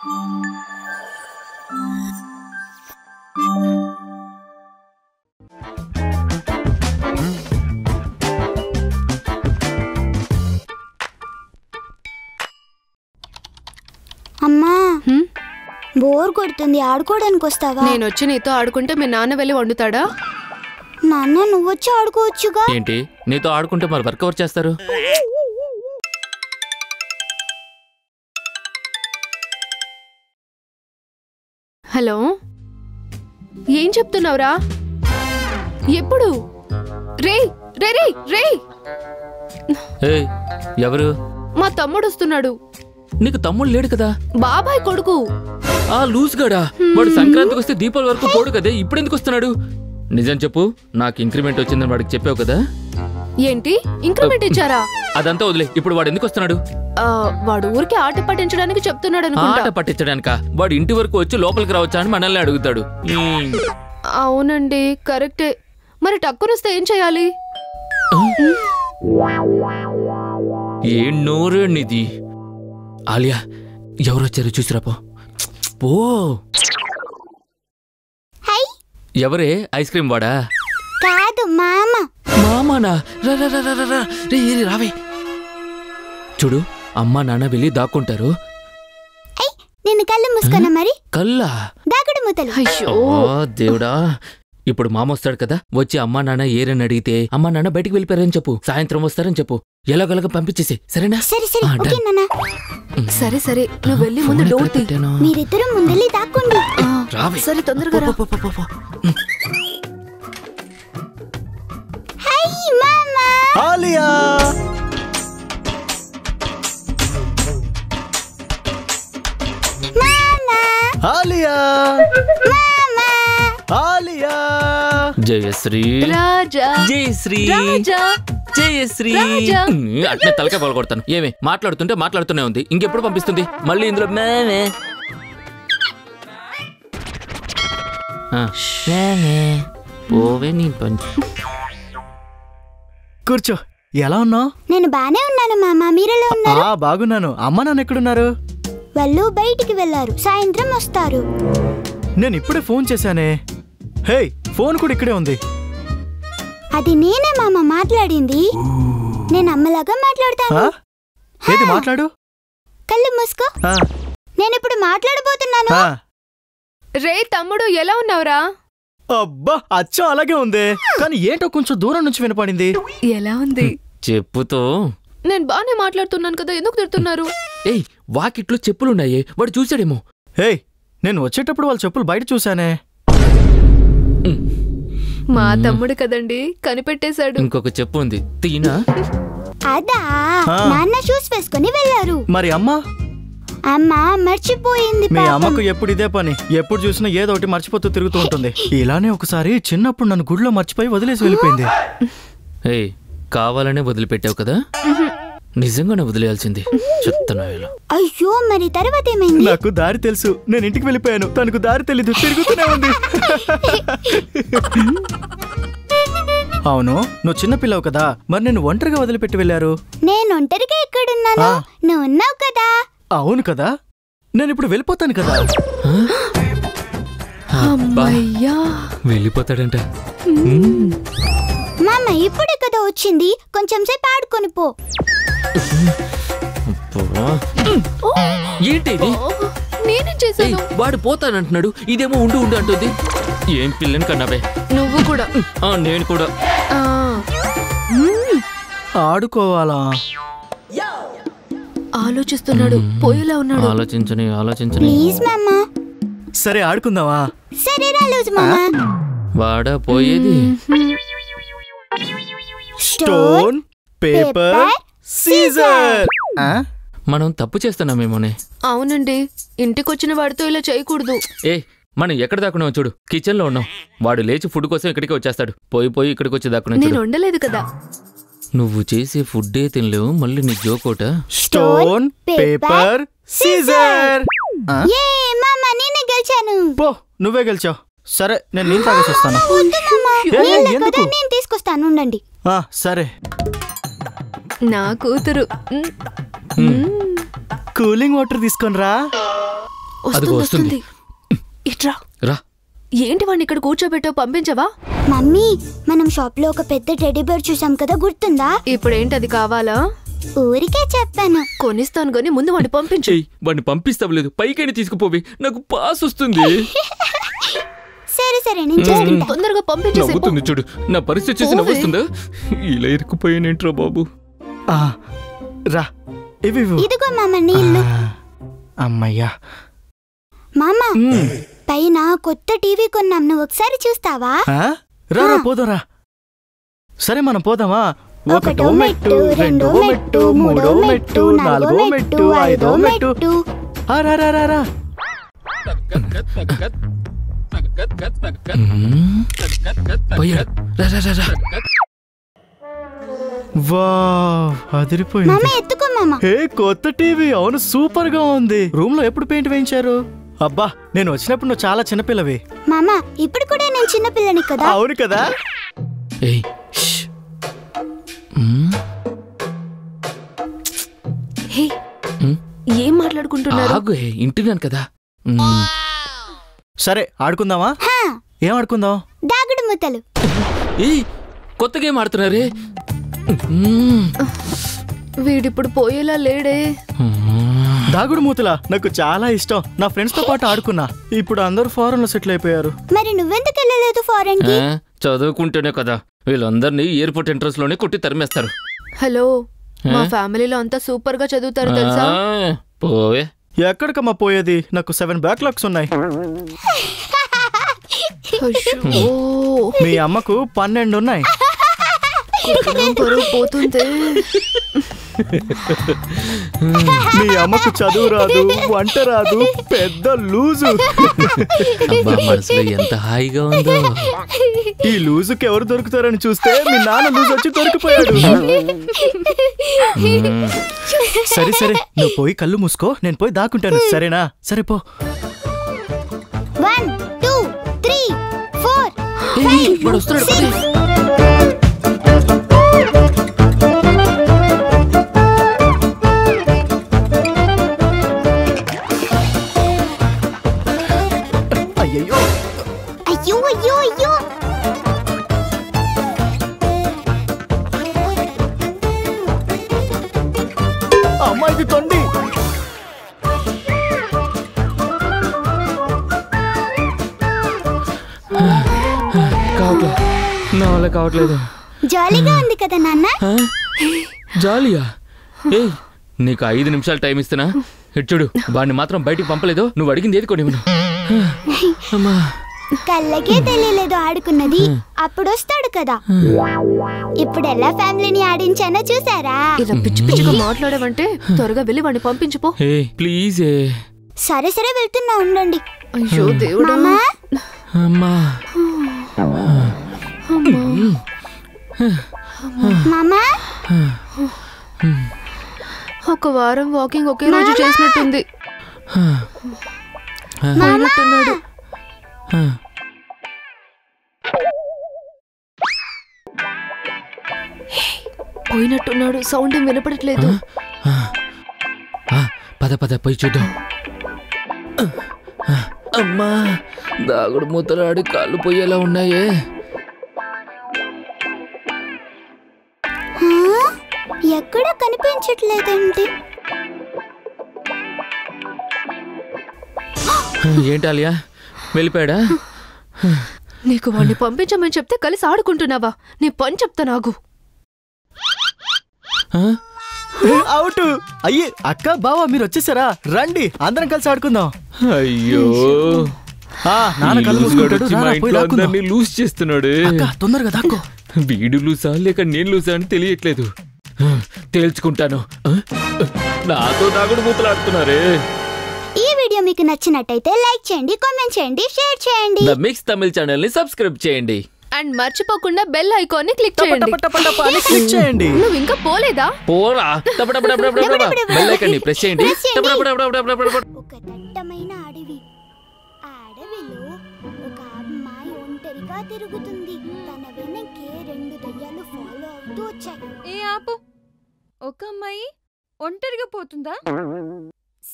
అమ్మా బోర్ కొడుతుంది, ఆడుకోవడానికి వస్తావా? నేను వచ్చి నీతో ఆడుకుంటే మీ నాన్న వెళ్ళి వండుతాడా? నాన్న నువ్వు వచ్చి ఆడుకోవచ్చుగా. ఏంటి నీతో ఆడుకుంటే మరి వర్క్ ఎవరు చేస్తారు? హలో, ఏం చెప్తున్నావురా? ఎప్పుడు? రే రే రే రే ఎవరు? మా తమ్ముడు వస్తున్నాడు. నీకు తమ్ముడు లేడు కదా? బాబాయ్ కొడుకు. ఆ లూజ్ గడా, వాడు సంక్రాంతికి వస్తే దీపావళి వరకు పోడు కదే, ఇప్పుడు ఎందుకు వస్తున్నాడు? నిజం చెప్పు, నాకు ఇంక్రిమెంట్ వచ్చిందని వాడికి చెప్పావు కదా? ఏంటి ఇంక్రిమెంట్ ఇచ్చారా? అదంతా వదిలే, ఇప్పుడు వాడు ఎందుకు వస్తున్నాడు? వాడు ఊరికి ఆట పట్టించడానికి చెప్తున్నాడు అనుకుంటా. ఆట పట్టించడానిక? వాడు ఇంటి వరకు వచ్చి లోపలికి రావచ్చా అని మనల్ని అడుగుతాడు. అవునండి, కరెక్టే. మరి టక్కునొస్తే ఏం చేయాలి? ఏం నోరేనిది? ఆలియా, ఎవరొచ్చారు చూసిరాపో. పో. ఎవరే? ఐస్ క్రీమ్ వాడా? కాదు, మామ. మామానా? రావే. చూడు, అమ్మా నాన్న వెళ్ళి దాక్కుంటారు. నేను కళ్ళు మూసుకున్నా మరి. కల్లా? దాగుడు మూతలు. అయ్యో దేవుడా. ఇప్పుడు మామ వస్తాడు కదా, వచ్చి అమ్మా నాన్న ఏరని అడిగితే అమ్మా నాన్న బయటికి వెళ్ళిపోయారని చెప్పు, సాయంత్రం వస్తారని చెప్పు, ఎలాగోలాగా పంపించేసి. సరేనా? సరే సరే, ఓకే నాన్న. సరే సరే, నువ్వు వెళ్ళి ముందు డోర్ తీ. మీరిద్దరూ ముందెళ్ళి దాక్కోండి. సరే, తొందరగా రా. హై మామా. ఆలియా, మామా. ఆలియా, మామా. ఆలియా. జయశ్రీ. రాజా. జయశ్రీ. రాజా. జయశ్రీ. అట్నే తలకాయ పాలు కొడతాను. ఏమే మాట్లాడుతుంటే మాట్లాడుతూనే ఉంది, ఇంకెప్పుడు పంపిస్తుంది మళ్ళీ ఇందులో? మేమే పోవే నీ పని. కూర్చో. ఎలా ఉన్నావు? నేను బానే ఉన్నాను మామా, మీరెలా ఉన్నారు? బాగున్నాను. అమ్మ నాన్న ఎక్కడున్నారు? వాళ్ళు బయటికి వెళ్ళారు, సాయంత్రం వస్తారు. నేను ఇప్పుడే ఫోన్ చేశానే. హే, ఫోన్ కూడా ఇక్కడే ఉంది. అది నేనే మామ మాట్లాడింది. నేను అమ్మలాగా మాట్లాడతాను. ఏది మాట్లాడు? కళ్ళు మూసుకో. నేను ఇప్పుడు మాట్లాడబోతున్నాను. రే తమ్ముడు, ఎలా ఉన్నావురా? అబ్బా, అచ్చం అలాగే ఉంది, కానీ ఏంటో కొంచెం దూరం నుంచి వినపడింది. ఎలా ఉంది? చెప్పుతో. నేను బానే మాట్లాడుతున్నాను కదా, ఎందుకు తిడుతున్నారు? ఏయ్, వాకిట్లో చెప్పులున్నాయే, వాడు చూసాడేమో. హే, నేను వచ్చేటప్పుడు వాళ్ళ చెప్పులు బయట చూసానే. మా తమ్ముడు కదండి, కనిపెట్టేశాడు. ఇంకొక చెప్పు ఉంది, తీనా? అదా, నాన్న షూస్ వేసుకుని వెళ్ళారు. మరి అమ్మ? అమ్మ మర్చిపోయింది. మీ అమ్మకు ఎప్పుడు ఇదే పని, ఎప్పుడు చూసినా ఏదో ఒకటి మర్చిపోతూ తిరుగుతూ ఉంటుంది. ఇలానే ఒకసారి చిన్నప్పుడు నన్ను గుడిలో మర్చిపోయి వదిలేసి వెళ్ళిపోయింది. ఏయ్, కావాలనే వదిలిపెట్టావు కదా? నిజంగానే వదిలేయాల్సింది. చెప్తాను. అయ్యో, మరి తర్వాత ఏమైంది? నాకు దారి తెలుసు, నేను ఇంటికి వెళ్ళిపోయాను, తనకు దారి తెలీదు, తిరుగుతూనే ఉంది. అవును, నువ్వు చిన్నపిల్లవు కదా, మరి నేను ఒంటరిగా వదిలిపెట్టి వెళ్ళారు? నేను ఒంటరిగా ఎక్కడున్నాను? నువ్వు ఉన్నావు కదా. అవును కదా, నేను ఇప్పుడు వెళ్ళిపోతాను కదా. అమ్మయ్యా, వెళ్ళిపోతాడంట. మామ ఇప్పుడే కదా వచ్చింది, కొంచెం సేపు ఆడుకొని పో. ఏంటి ఇది? నేనేం చేశాను? వాడు పోతానంటున్నాడు, ఇదేమో ఉండు ఉండు అంటుంది. ఏం పిల్లని కన్నావే నువ్వు కూడా. నేను కూడా. ఆడుకోవాలా? ఆలోచిస్తున్నాడు, పోయేలా ఉన్నాడు. ఆలోచించని ప్లీజ్ మామా. సరే ఆడుకుందావా? సరే రా లూజ్ మామా. వాడా పోయేది? Stone paper scissor. మనం తప్పు చేస్తున్నామేమోనే. అవునండి, ఇంటికొచ్చిన వాడితో ఇలా చేయకూడదు. మనం ఎక్కడ దాక్కున్నావు చూడు, కిచెన్ లో ఉన్నాం. వాడు లేచి ఫుడ్ కోసం ఇక్కడికి వచ్చేస్తాడు, పోయి పోయి ఇక్కడికి వచ్చి దాక్కున్నావు. నేను ఉండలేదు కదా. నువ్వు చేసే ఫుడ్డే తినలేవు, మళ్ళీ నీ జోకోట. Stone paper Caesar. మామా నేనే గెలిచాను. పో, నువ్వే గెలిచావు. సరే, నేను నీళ్ళు తాగేసి వస్తాను. నేను తీసుకొస్తాను, ఉండండి. సరే. నా కూతురు. కూలింగ్ వాటర్ తీసుకొనిరా. అదిగో వస్తుంది. ఇట్రా. రా. ఏంటి వాడిని ఇక్కడ కూర్చోబెట్టావు, పంపించవా? మమ్మీ, మనం షాప్ లో ఒక పెద్ద టెడ్డీ బేర్ చూసాం కదా, గుర్తుందా? ఇప్పుడు ఏంటి అది కావాలా? ఊరికే చెప్పాను. కొనిస్తాను గాని ముందు వాడిని పంపించు. వాడిని పంపిస్తావలేదు, పైకైనా తీసుకుపోవి, నాకు పాస్ వస్తుంది. సరే సరే, నేను చూసుకుంటా. తొందరగా పంపించేసి. నవ్వుతుంది చూడు, నా పరిస్థితి చూసి నవ్వుతుందా? ఇలా ఇరుక్కుపోయానేంట్రా బాబు. రా, ఇవి ఇదిగో మామ నీళ్ళు. అమ్మయ్యా. మామ, పైన కొత్త టీవీ కొన్నాం, నువ్వు ఒకసారి చూస్తావా? రా పోదారా. సరే మనం పోదామా? ఒకటో మెట్టు, రెండో మెట్టు, మూడో మెట్టు, నాలుగో మెట్టు, ఐదో మెట్టు. రా. వావ్, అదిరిపోయింది. మామ ఎత్తుకో మామ. హే, కొత్త టీవీ. అవును, సూపర్ గా ఉంది. రూమ్ లో ఎప్పుడు పెయింట్ వేయించారు? అబ్బా, నేను వచ్చినప్పుడు నువ్వు చాలా చిన్నపిల్లవి. మామ, ఇప్పుడు కూడా నేను చిన్నపిల్లని కదా. అవును కదా. ఏం మాట్లాడుకుంటున్నారు? ఇంటున్నాను కదా. సరే ఆడుకుందామా? ఏం ఆడుకుందాం? దాగుడు మూతలు. కొత్త గేమ్ ఆడుతున్నారే. వీడిప్పుడు పోయేలా లేడే. దాగుడు మూతలా నాకు చాలా ఇష్టం. నా ఫ్రెండ్స్ తో పాటు ఆడుకున్నా. ఇప్పుడు అందరూ ఫారెన్ లో సెటిల్ అయిపోయారు. మరి నువ్వెందుకు వెళ్ళలేదు ఫారెన్ కి? చదువుకుంటేనే కదా. వీళ్ళందరినీ ఎయిర్పోర్ట్ ఎంట్రన్స్ లోనే కొట్టి తరిమేస్తారు. హలో, మా ఫ్యామిలీలో అంతా సూపర్ గా చదువుతారు తెలుసా? పోవే. ఎక్కడికమ్మా పోయేది? నాకు 7 బ్యాక్లాగ్స్ ఉన్నాయి. మీ అమ్మకు 12 ఉన్నాయి. పోతుంది. మీ అమ్మకు చదువు రాదు, వంట రాదు, పెద్ద లూజు. మనసులో ఎంత హాయిగా ఉందో. ఈ లూజుకి ఎవరు దొరుకుతారని చూస్తే మీ నాన్న లూజు వచ్చి దొరికిపోయాడు. సరే సరే, నువ్వు పోయి కళ్ళు మూసుకో, నేను పోయి దాక్కుంటాను. సరేనా? సరే పో. 1 2 3 4 వాడు వస్తున్నాడు. అయ్యో అయ్యో అయ్యో అయ్యో. అమ్మాయికి తొండి. నా వల్ల కావట్లేదు. జాలీగా ఉంది కదా నాన్న. జాలియా? నీకు 5 నిమిషాలు టైం ఇస్తున్నా. చూడు, వాడిని మాత్రం బయటికి పంపలేదు. నువ్వు అడిగింది ఏది కొని. కళ్ళకే తెలియలేదు ఆడుకున్నది. అప్పుడు వస్తాడు కదా. ఇప్పుడు ఎలా ఫ్యామిలీని ఆడించానో చూసారా? ఇలా పిచ్చి పిచ్చిగా మాట్లాడేవంటే త్వరగా వెళ్ళి వాడిని పంపించుపో. ప్లీజ్. సరే సరే, వెళ్తున్నా, ఉండండి. అయ్యో దేవుడా. అమ్మా. మామా, ఒక వారం వాకింగ్ ఒకే రోజు చేసినట్టుంది. పోయినట్టున్నాడు. పోయినట్టున్నాడు. సౌండ్ ఏం వినపడట్లేదు. పద పద పోయి చూద్దాం. అమ్మా, దాగుడు మూతలాడి కాళ్ళు పోయేలా ఉన్నాయే. ఎక్కడా కనిపించట్లేదండి. ఏంటాలియా, వెళ్ళిపోయాడా? నీకు వాడిని పంపించమని చెప్తే కలిసి ఆడుకుంటున్నావా? నీ పని చెప్తా. నాకు అవుట్. అయ్యి, అక్క బావా మీరు వచ్చేసారా? రండి, అందరం కలిసి ఆడుకుందాం. అయ్యో, నాన్న కళ్ళు మూసుకుంటాడు. అందరినీ లూజ్ చేస్తున్నాడు. తొందరగా దాక్కో. వీడు లూసా లేక నేను లూసా అని తెలియట్లేదు. తేల్చుకుంటాను. నాతో దాగుడు మూతలాడుతున్నారే. ఈ వీడియో మీకు నచ్చినట్టయితే లైక్ చేయండి, కామెంట్ చేయండి, షేర్ చేయండి. ద మిక్స్ తమిళ్ ఛానల్ ని సబ్స్క్రైబ్ చేయండి. అండ్ మర్చిపోకుండా బెల్ ఐకాన్ ని క్లిక్ చేయండి. నువ్వు ఇంకా పోలేదా? పోరా. బెల్ ఐకాన్ ని ప్రెస్ చేయండి. ఒక దట్టమైన అడవి. ఆ అడవిలో ఒక అమ్మాయి ఒంటరిగా తిరుగుతుంది. తన వెనకే 2 దయ్యాలు ఫాలో అవుతూ వచ్చాయి. ఆపు, ఒక అమ్మాయి ఒంటరిగా పోతుందా?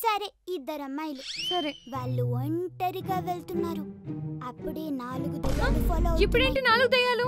సరే, ఇద్దరు అమ్మాయిలు. సరే, వాళ్ళు ఒంటరిగా వెళ్తున్నారు. అప్పుడే 4 దయ్యాలు ఫాలో ఇప్పుడేంటి 4 దయ్యాలు?